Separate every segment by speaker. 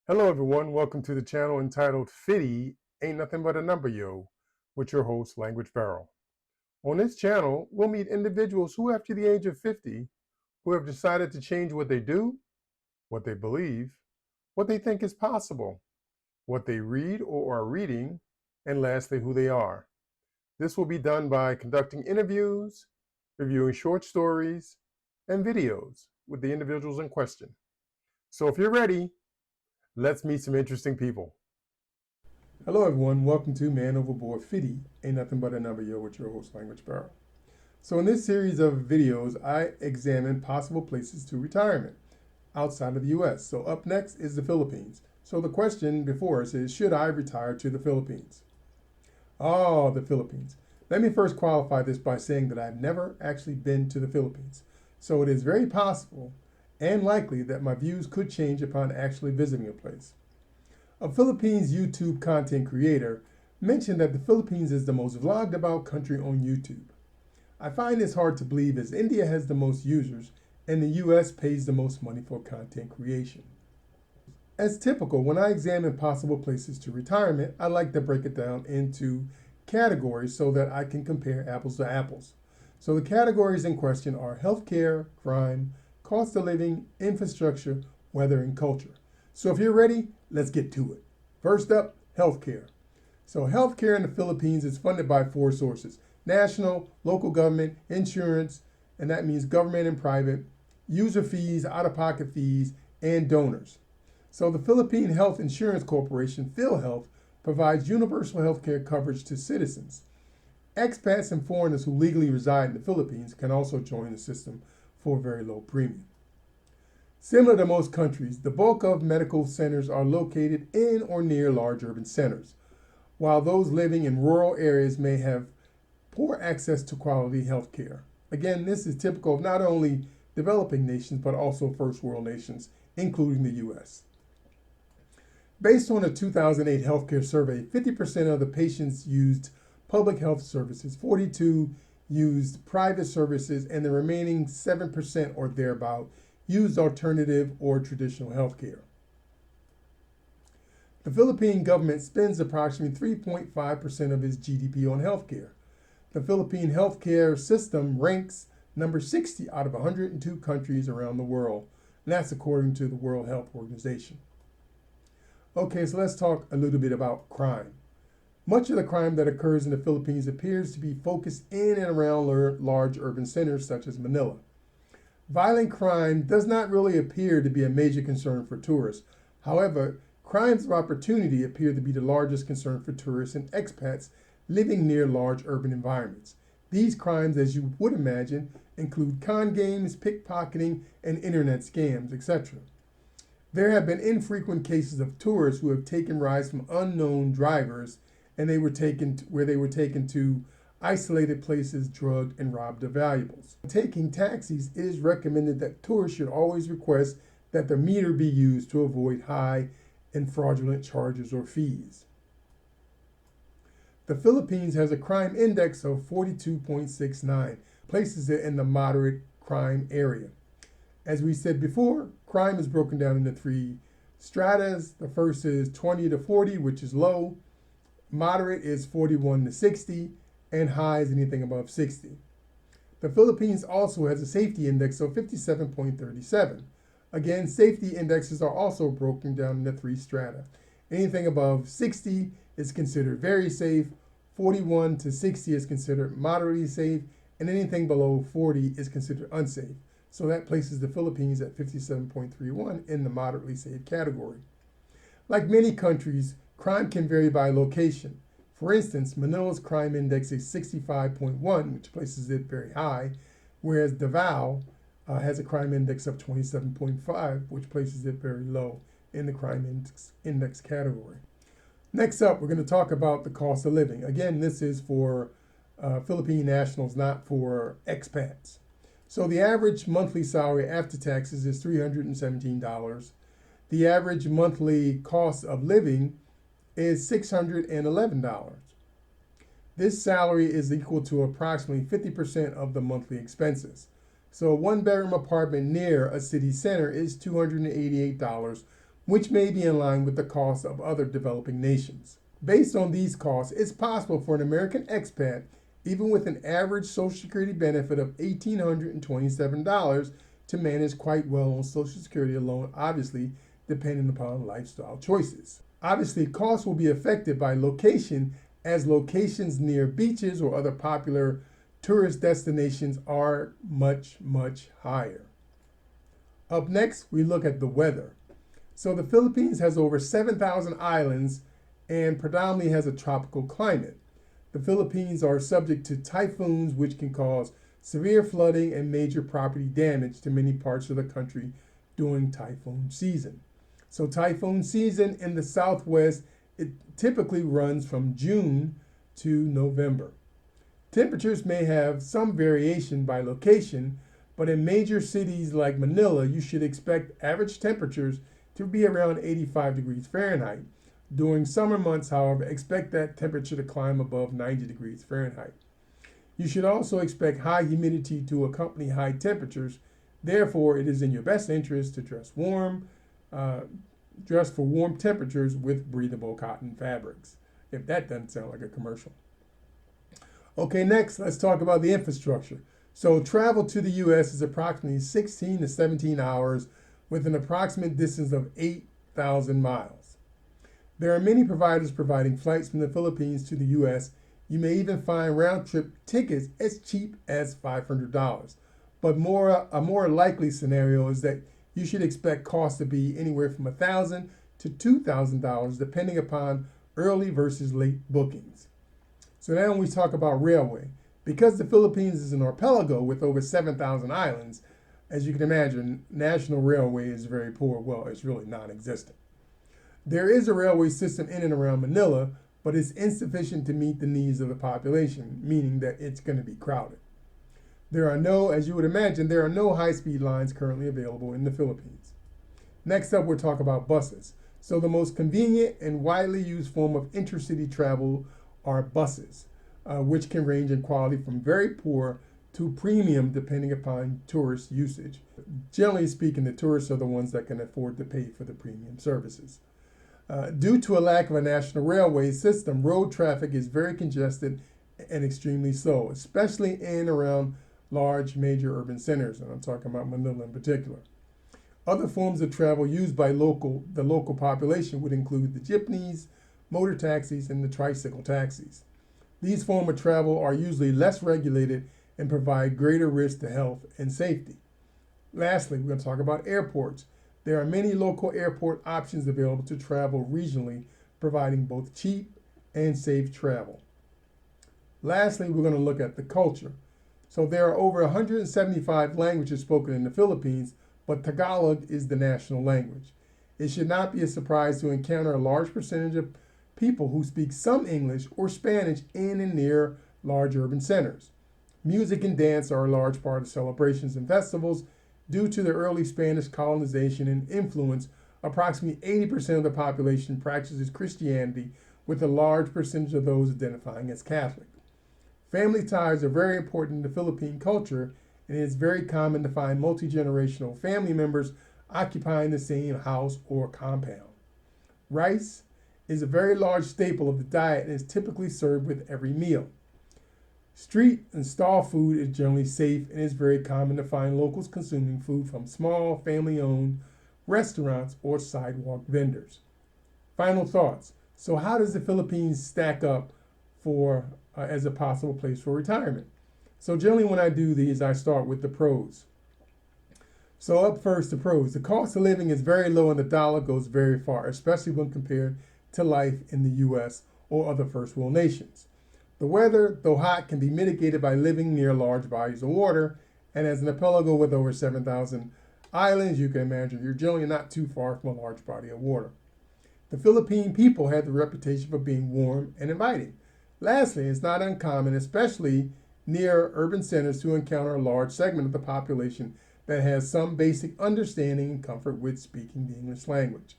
Speaker 1: Hello, everyone. Welcome to the channel entitled Fitty Ain't Nothing But a Number, Yo, with your host, Language Barrel. On this channel, we'll meet individuals who, after the age of 50, who have decided to change what they do, what they believe, what they think is possible, what they read or are reading, and lastly, who they are. This will be done by conducting interviews, reviewing short stories, and videos with the individuals in question. So if you're ready, let's meet some interesting people. Hello, everyone. Welcome to Man Overboard 50 Ain't Nothing But a Number, Yo, with your host, Language Barrel. So, in this series of videos, I examine possible places to retirement outside of the US. So, up next is the Philippines. So, the question before us is, should I retire to the Philippines? Oh, the Philippines. Let me first qualify this by saying that I've never actually been to the Philippines. So, it is very possible and likely that my views could change upon actually visiting a place. A Philippines YouTube content creator mentioned that the Philippines is the most vlogged about country on YouTube. I find this hard to believe as India has the most users and the US pays the most money for content creation. As typical, when I examine possible places to retirement, I like to break it down into categories so that I can compare apples to apples. So the categories in question are healthcare, crime, cost of living, infrastructure, weather, and culture. So if you're ready, let's get to it. First up, healthcare. So healthcare in the Philippines is funded by four sources: national, local government, insurance, and that means government and private, user fees, out-of-pocket fees, and donors. So the Philippine Health Insurance Corporation, PhilHealth, provides universal healthcare coverage to citizens. Expats and foreigners who legally reside in the Philippines can also join the system for a very low premium. Similar to most countries, the bulk of medical centers are located in or near large urban centers, while those living in rural areas may have poor access to quality health care. Again, this is typical of not only developing nations, but also first world nations, including the US. Based on a 2008 healthcare survey, 50% of the patients used public health services, 42% used private services, and the remaining 7% or thereabout used alternative or traditional healthcare. The Philippine government spends approximately 3.5% of its GDP on healthcare. The Philippine healthcare system ranks number 60 out of 102 countries around the world, and that's according to the World Health Organization. Okay, so let's talk a little bit about crime. Much of the crime that occurs in the Philippines appears to be focused in and around large urban centers such as Manila. Violent crime does not really appear to be a major concern for tourists. However, crimes of opportunity appear to be the largest concern for tourists and expats living near large urban environments. These crimes, as you would imagine, include con games, pickpocketing, and internet scams, etc. There have been infrequent cases of tourists who have taken rides from unknown drivers and they were taken to isolated places, drugged, and robbed of valuables. When taking taxis, it is recommended that tourists should always request that the meter be used to avoid high and fraudulent charges or fees. The Philippines has a crime index of 42.69, places it in the moderate crime area. As we said before, crime is broken down into three stratas. The first is 20 to 40, which is low. Moderate is 41 to 60, and high is anything above 60. The Philippines also has a safety index of 57.37. Again, safety indexes are also broken down into three strata. Anything above 60 is considered very safe, 41 to 60 is considered moderately safe, and anything below 40 is considered unsafe. So that places the Philippines at 57.31 in the moderately safe category. Like many countries, crime can vary by location. For instance, Manila's crime index is 65.1, which places it very high, whereas Davao has a crime index of 27.5, which places it very low in the crime index category. Next up, we're going to talk about the cost of living. Again, this is for Philippine nationals, not for expats. So the average monthly salary after taxes is $317. The average monthly cost of living is $611. This salary is equal to approximately 50% of the monthly expenses. So a one-bedroom apartment near a city center is $288, which may be in line with the costs of other developing nations. Based on these costs, it's possible for an American expat, even with an average Social Security benefit of $1,827, to manage quite well on Social Security alone, obviously depending upon lifestyle choices. Obviously, costs will be affected by location, as locations near beaches or other popular tourist destinations are much, much higher. Up next, we look at the weather. So the Philippines has over 7,000 islands and predominantly has a tropical climate. The Philippines are subject to typhoons, which can cause severe flooding and major property damage to many parts of the country during typhoon season. So typhoon season in the southwest, it typically runs from June to November. Temperatures may have some variation by location, but in major cities like Manila, you should expect average temperatures to be around 85 degrees Fahrenheit. During summer months, however, expect that temperature to climb above 90 degrees Fahrenheit. You should also expect high humidity to accompany high temperatures. Therefore, it is in your best interest to dress for warm temperatures with breathable cotton fabrics, if that doesn't sound like a commercial. Okay, next, let's talk about the infrastructure. So travel to the U.S. is approximately 16 to 17 hours with an approximate distance of 8,000 miles. There are many providers providing flights from the Philippines to the U.S. You may even find round-trip tickets as cheap as $500. But a more likely scenario is that you should expect costs to be anywhere from $1,000 to $2,000 depending upon early versus late bookings. So now when we talk about railway, because the Philippines is an archipelago with over 7,000 islands, as you can imagine, national railway is very poor. Well, it's really non-existent. There is a railway system in and around Manila, but it's insufficient to meet the needs of the population, meaning that it's going to be crowded. As you would imagine, there are no high-speed lines currently available in the Philippines. Next up, we'll talk about buses. So the most convenient and widely used form of intercity travel are buses, which can range in quality from very poor to premium depending upon tourist usage. Generally speaking, the tourists are the ones that can afford to pay for the premium services. Due to a lack of a national railway system, road traffic is very congested and extremely slow, especially in and around large major urban centers, and I'm talking about Manila in particular. Other forms of travel used by the local population would include the jeepneys, motor taxis, and the tricycle taxis. These forms of travel are usually less regulated and provide greater risk to health and safety. Lastly, we're going to talk about airports. There are many local airport options available to travel regionally, providing both cheap and safe travel. Lastly, we're going to look at the culture. So there are over 175 languages spoken in the Philippines, but Tagalog is the national language. It should not be a surprise to encounter a large percentage of people who speak some English or Spanish in and near large urban centers. Music and dance are a large part of celebrations and festivals. Due to the early Spanish colonization and influence, approximately 80% of the population practices Christianity, with a large percentage of those identifying as Catholic. Family ties are very important in the Philippine culture, and it is very common to find multi-generational family members occupying the same house or compound. Rice is a very large staple of the diet and is typically served with every meal. Street and stall food is generally safe, and it's very common to find locals consuming food from small, family-owned restaurants or sidewalk vendors. Final thoughts. So how does the Philippines stack up as a possible place for retirement? So generally when I do these, I start with the pros. So up first, the pros. The cost of living is very low and the dollar goes very far, especially when compared to life in the U.S. or other first world nations. The weather, though hot, can be mitigated by living near large bodies of water, and as an archipelago with over 7,000 islands, you can imagine you're generally not too far from a large body of water. The Philippine people have the reputation for being warm and inviting. Lastly, it's not uncommon, especially near urban centers, to encounter a large segment of the population that has some basic understanding and comfort with speaking the English language.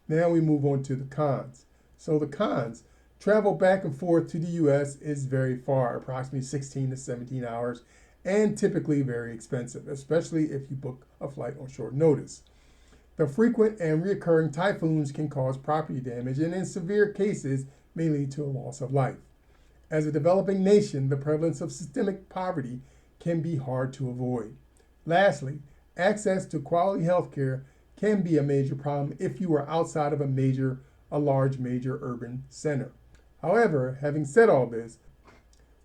Speaker 1: Now we move on to the cons. So the cons. Travel back and forth to the U.S. is very far, approximately 16 to 17 hours, and typically very expensive, especially if you book a flight on short notice. The frequent and recurring typhoons can cause property damage and in severe cases may lead to a loss of life. As a developing nation, the prevalence of systemic poverty can be hard to avoid. Lastly, access to quality health care can be a major problem if you are outside of a large major urban center. However, having said all this,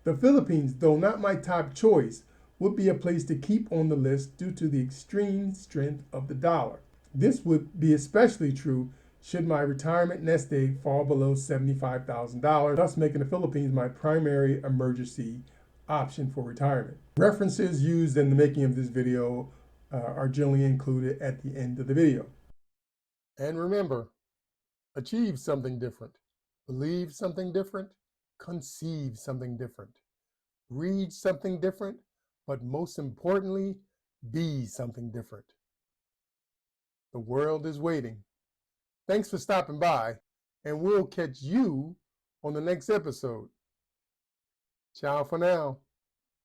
Speaker 1: the Philippines, though not my top choice, would be a place to keep on the list due to the extreme strength of the dollar. This would be especially true should my retirement nest egg fall below $75,000, thus making the Philippines my primary emergency option for retirement. References used in the making of this video are generally included at the end of the video. And remember, achieve something different, believe something different, conceive something different, read something different, but most importantly, be something different. The world is waiting. Thanks for stopping by, and we'll catch you on the next episode. Ciao for now.